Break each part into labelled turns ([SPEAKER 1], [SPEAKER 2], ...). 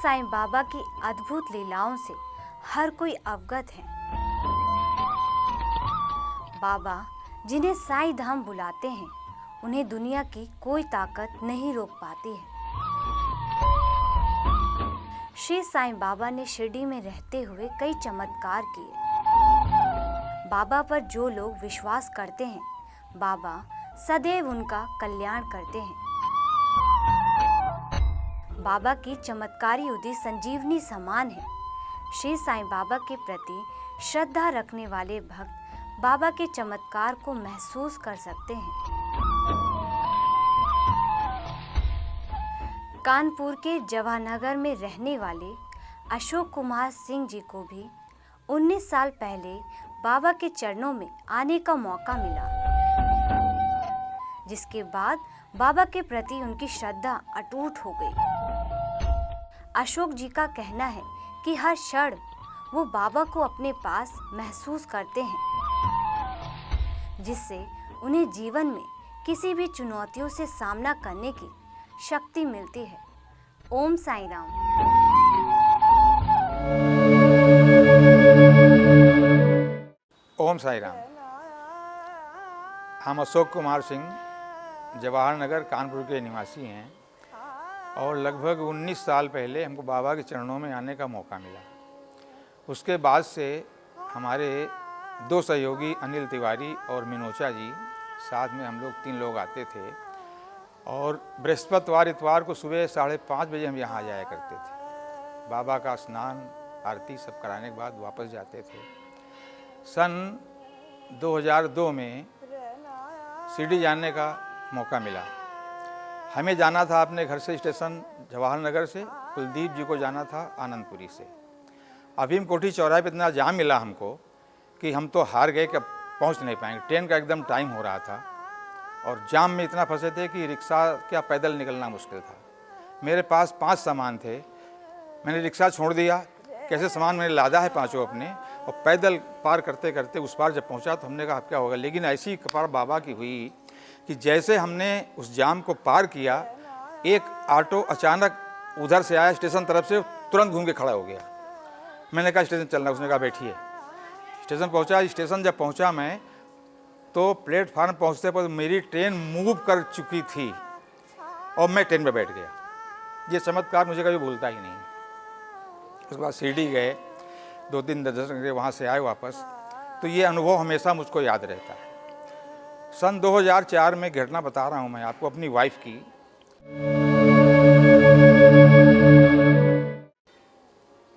[SPEAKER 1] साईं बाबा की अद्भुत लीलाओं से हर कोई अवगत है। बाबा जिन्हें साईं धाम बुलाते हैं, उन्हें दुनिया की कोई ताकत नहीं रोक पाती है। श्री साईं बाबा ने शिरडी में रहते हुए कई चमत्कार किए। बाबा पर जो लोग विश्वास करते हैं, बाबा सदैव उनका कल्याण करते हैं। बाबा की चमत्कारी उदी संजीवनी समान है। श्री साईं बाबा के प्रति श्रद्धा रखने वाले भक्त बाबा के चमत्कार को महसूस कर सकते हैं। कानपुर के जवाहरनगर में रहने वाले अशोक कुमार सिंह जी को भी 19 साल पहले बाबा के चरणों में आने का मौका मिला, जिसके बाद बाबा के प्रति उनकी श्रद्धा अटूट हो गई। अशोक जी का कहना है कि हर क्षण वो बाबा को अपने पास महसूस करते हैं, जिससे उन्हें जीवन में किसी भी चुनौतियों से सामना करने की शक्ति मिलती है। ओम साईं राम।
[SPEAKER 2] ओम साईं राम। हम अशोक कुमार सिंह जवाहरनगर कानपुर के निवासी हैं और लगभग 19 साल पहले हमको बाबा के चरणों में आने का मौका मिला। उसके बाद से हमारे 2 सहयोगी अनिल तिवारी और मिनोचा जी, साथ में हम लोग 3 लोग आते थे और बृहस्पतिवार इतवार को सुबह 5:30 बजे हम यहाँ आ जाया करते थे। बाबा का स्नान आरती सब कराने के बाद वापस जाते थे। सन 2002 में शिरडी जाने का मौका मिला। हमें जाना था अपने घर से स्टेशन जवाहरनगर से, कुलदीप जी को जाना था आनंदपुरी से। अभीम कोठी चौराहे पर इतना जाम मिला हमको कि हम तो हार गए कि पहुंच नहीं पाएंगे। ट्रेन का एकदम टाइम हो रहा था और जाम में इतना फंसे थे कि रिक्शा क्या पैदल निकलना मुश्किल था। मेरे पास 5 सामान थे। मैंने रिक्शा छोड़ दिया, कैसे सामान मैंने लादा है 5 अपने, और पैदल पार करते करते उस पार जब पहुंचा तो हमने कहा अब क्या होगा। लेकिन ऐसी कृपा बाबा की हुई कि जैसे हमने उस जाम को पार किया, एक ऑटो अचानक उधर से आया स्टेशन तरफ से, तुरंत घूम के खड़ा हो गया। मैंने कहा स्टेशन चलना, उसने कहा बैठिए। स्टेशन पहुंचा। स्टेशन जब पहुंचा मैं, तो प्लेटफार्म पहुंचते पर मेरी ट्रेन मूव कर चुकी थी और मैं ट्रेन में बैठ गया। ये चमत्कार मुझे कभी भूलता ही नहीं। उसके बाद शिरडी गए, 2-3 दर्शन करके वहाँ से आए वापस, तो ये अनुभव हमेशा मुझको याद रहता है। सन 2004 में घटना बता रहा हूँ मैं आपको अपनी वाइफ की।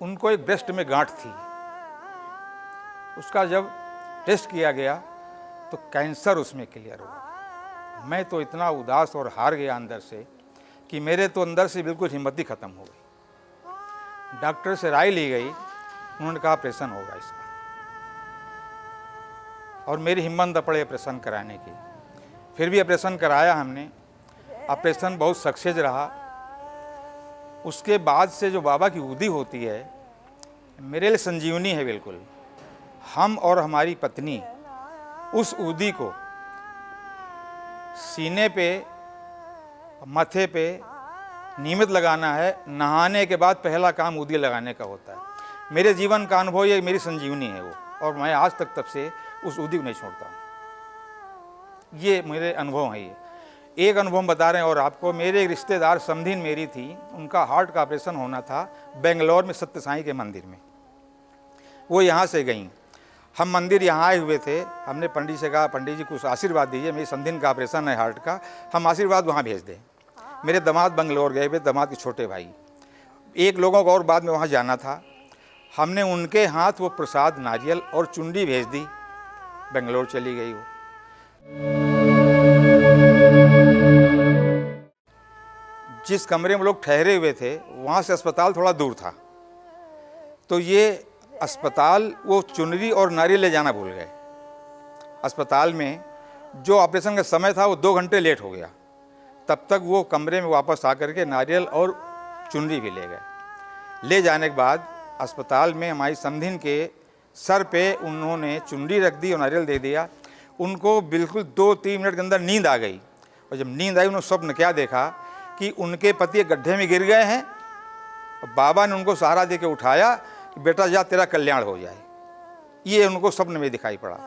[SPEAKER 2] उनको एक ब्रेस्ट में गांठ थी। उसका जब टेस्ट किया गया तो कैंसर उसमें क्लियर हुआ। मैं तो इतना उदास और हार गया अंदर से कि मेरे तो अंदर से बिल्कुल हिम्मत ही खत्म हो गई। डॉक्टर से राय ली गई, उन्होंने कहा ऑपरेशन होगा इसका, और मेरी हिम्मत न पड़े ऑपरेशन कराने की। फिर भी ऑपरेशन कराया हमने। ऑपरेशन बहुत सक्सेस रहा। उसके बाद से जो बाबा की उदी होती है, मेरे लिए संजीवनी है बिल्कुल। हम और हमारी पत्नी उस उदी को सीने पे, माथे पे नियमित लगाना है। नहाने के बाद पहला काम उदी लगाने का होता है। मेरे जीवन का अनुभव ये मेरी संजीवनी है वो, और मैं आज तक तब से उस उदी को नहीं छोड़ता हूँ। ये मेरे अनुभव हैं। ये एक अनुभव बता रहे हैं और आपको। मेरे एक रिश्तेदार समधिन मेरी थी, उनका हार्ट का ऑपरेशन होना था बेंगलोर में सत्य साईं के मंदिर में। वो यहाँ से गई, हम मंदिर यहाँ आए हुए थे। हमने पंडित से कहा पंडित जी कुछ आशीर्वाद दीजिए, मेरी समधिन का ऑपरेशन है हार्ट का, हम आशीर्वाद वहाँ भेज दें। मेरे दामाद बंगलोर गए हुए, दामाद के छोटे भाई, एक लोगों को और बाद में वहाँ जाना था। हमने उनके हाथ वो प्रसाद, नारियल और चुंडी भेज दी। बेंगलोर चली गई वो। जिस कमरे में लोग ठहरे हुए थे, वहाँ से अस्पताल थोड़ा दूर था, तो ये अस्पताल वो चुनरी और नारियल ले जाना भूल गए। अस्पताल में जो ऑपरेशन का समय था वो 2 घंटे लेट हो गया। तब तक वो कमरे में वापस आकर के नारियल और चुनरी भी ले गए। ले जाने के बाद अस्पताल में हमारी समधिन के सर पे उन्होंने चुनरी रख दी और नारियल दे दिया। उनको बिल्कुल 2-3 मिनट के अंदर नींद आ गई, और जब नींद आई उन्होंने स्वप्न क्या देखा कि उनके पति एक गड्ढे में गिर गए हैं बाबा ने उनको सहारा दे के उठाया कि बेटा जा, तेरा कल्याण हो जाए। ये उनको स्वप्न में दिखाई पड़ा।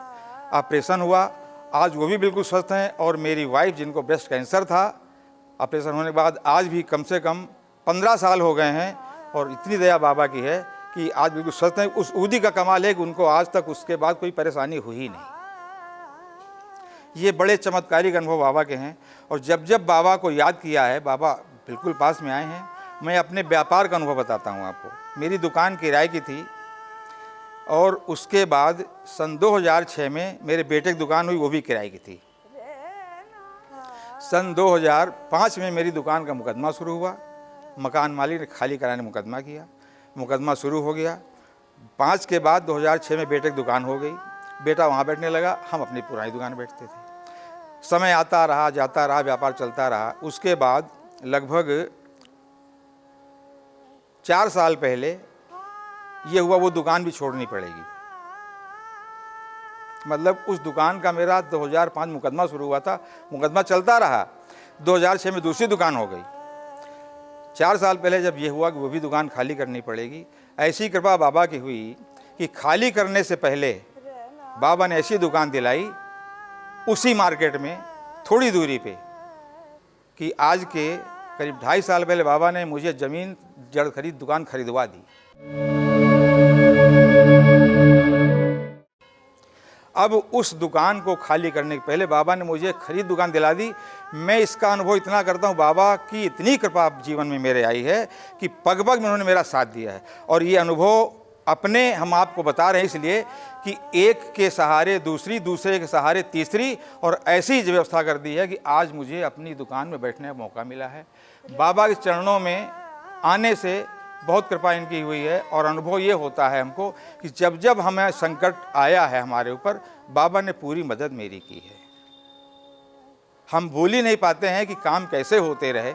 [SPEAKER 2] ऑपरेशन हुआ, आज वो भी बिल्कुल स्वस्थ हैं। और मेरी वाइफ, जिनको ब्रेस्ट कैंसर था, ऑपरेशन होने के बाद आज भी कम से कम 15 साल हो गए हैं। और इतनी दया बाबा की है कि आज बिल्कुल स्वस्थ हैं। उस ऊदी का कमाल है कि उनको आज तक उसके बाद कोई परेशानी हुई ही नहीं। ये बड़े चमत्कारिक अनुभव बाबा के हैं। और जब जब बाबा को याद किया है, बाबा बिल्कुल पास में आए हैं। मैं अपने व्यापार का अनुभव बताता हूँ आपको। मेरी दुकान किराए की थी और उसके बाद सन 2006 में मेरे बेटे की दुकान हुई, वो भी किराए की थी। सन 2005 में मेरी दुकान का मुकदमा शुरू हुआ। मकान मालिक ने खाली कराने मुकदमा किया, मुकदमा शुरू हो गया। 5 के बाद 2006 में बेटे की दुकान हो गई। बेटा वहाँ बैठने लगा, हम अपनी पुरानी दुकान बैठते थे। समय आता रहा, जाता रहा, व्यापार चलता रहा। उसके बाद लगभग 4 साल पहले ये हुआ, वो दुकान भी छोड़नी पड़ेगी। मतलब उस दुकान का मेरा 2005 मुकदमा शुरू हुआ था, मुकदमा चलता रहा। 2006 में दूसरी दुकान हो गई। 4 साल पहले जब ये हुआ कि वो भी दुकान खाली करनी पड़ेगी, ऐसी कृपा बाबा की हुई कि खाली करने से पहले बाबा ने ऐसी दुकान दिलाई उसी मार्केट में थोड़ी दूरी पे कि आज के करीब 2.5 साल पहले बाबा ने मुझे ज़मीन जड़ खरीद दुकान खरीदवा दी। अब उस दुकान को खाली करने के पहले बाबा ने मुझे खरीद दुकान दिला दी। मैं इसका अनुभव इतना करता हूँ, बाबा की इतनी कृपा जीवन में मेरे आई है कि पग पग में उन्होंने मेरा साथ दिया है। और ये अनुभव अपने हम आपको बता रहे हैं इसलिए कि एक के सहारे दूसरी, दूसरे के सहारे तीसरी, और ऐसी व्यवस्था कर दी है कि आज मुझे अपनी दुकान में बैठने का मौका मिला है। बाबा के चरणों में आने से बहुत कृपा इनकी हुई है। और अनुभव ये होता है हमको कि जब जब हमें संकट आया है हमारे ऊपर, बाबा ने पूरी मदद मेरी की है। हम भूल ही नहीं पाते हैं कि काम कैसे होते रहे।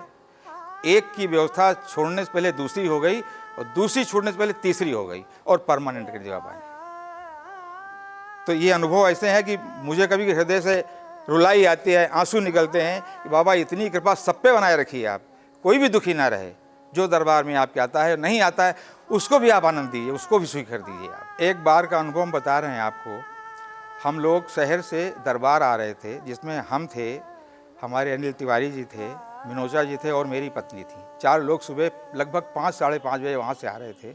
[SPEAKER 2] एक की व्यवस्था छोड़ने से पहले दूसरी हो गई और दूसरी छोड़ने से पहले तीसरी हो गई और परमानेंट कर दिया बाबा ने। तो ये अनुभव ऐसे हैं कि मुझे कभी हृदय से रुलाई आती है, आंसू निकलते हैं कि बाबा इतनी कृपा सब पे बनाए रखिए आप, कोई भी दुखी ना रहे। जो दरबार में आपके आता है, नहीं आता है, उसको भी आप आनंद दीजिए, उसको भी स्वीकार दीजिए आप। एक बार का अनुभव हम बता रहे हैं आपको। हम लोग शहर से दरबार आ रहे थे, जिसमें हम थे, हमारे अनिल तिवारी जी थे, मिनोजा जी थे और मेरी पत्नी थी। 4 लोग सुबह लगभग 5 साढ़े 5 बजे वहाँ से आ रहे थे।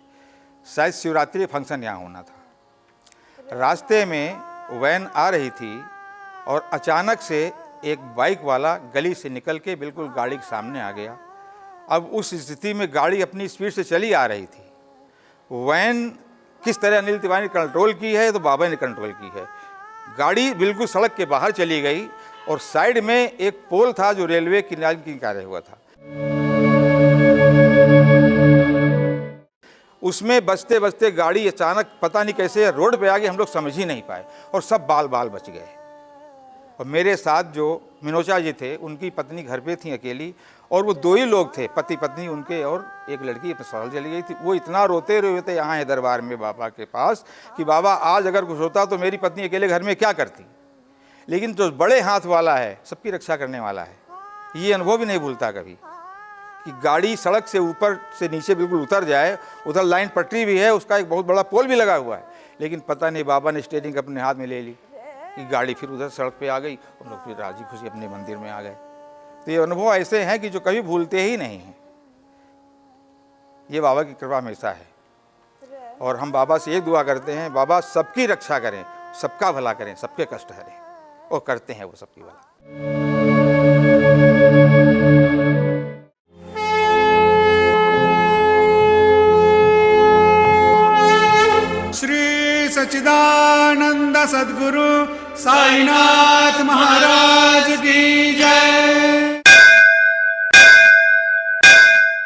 [SPEAKER 2] शायद शिवरात्रि फंक्शन यहाँ होना था। रास्ते में वैन आ रही थी और अचानक से एक बाइक वाला गली से निकल के बिल्कुल गाड़ी के सामने आ गया। अब उस स्थिति में गाड़ी अपनी स्पीड से चली आ रही थी। वैन किस तरह अनिल तिवारी ने कंट्रोल की है तो बाबा ने कंट्रोल की है। गाड़ी बिल्कुल सड़क के बाहर चली गई और साइड में एक पोल था जो रेलवे किनारे की कार्य हुआ था। उसमें बचते बचते गाड़ी अचानक पता नहीं कैसे रोड पे आ गई, हम लोग समझ ही नहीं पाए और सब बाल बाल बच गए। और मेरे साथ जो मिनोजा जी थे, उनकी पत्नी घर पे थी अकेली, और वो 2 ही लोग थे, पति पत्नी उनके, और एक लड़की अस्पताल चली गई थी। वो इतना रोते रोते यहाँ है दरबार में बाबा के पास कि बाबा आज अगर कुछ होता तो मेरी पत्नी अकेले घर में क्या करती। लेकिन जो बड़े हाथ वाला है, सबकी रक्षा करने वाला है, ये अनुभव भी नहीं भूलता कभी कि गाड़ी सड़क से ऊपर से नीचे बिल्कुल उतर जाए। उधर लाइन पटरी भी है, उसका एक बहुत बड़ा पोल भी लगा हुआ है, लेकिन पता नहीं बाबा ने स्टीयरिंग अपने हाथ में ले ली कि गाड़ी फिर उधर सड़क पे आ गई। हम लोग फिर राजी खुशी अपने मंदिर में आ गए। तो ये अनुभव ऐसे हैं कि जो कभी भूलते ही नहीं हैं। ये बाबा की कृपा हमेशा है। और हम बाबा से एक दुआ करते हैं, बाबा सबकी रक्षा करें, सबका भला करें, सबके कष्ट हरें, और करते हैं वो सबकी भला।
[SPEAKER 3] श्री सच्चिदानंद सद्गुरु साईनाथ महाराज की जय।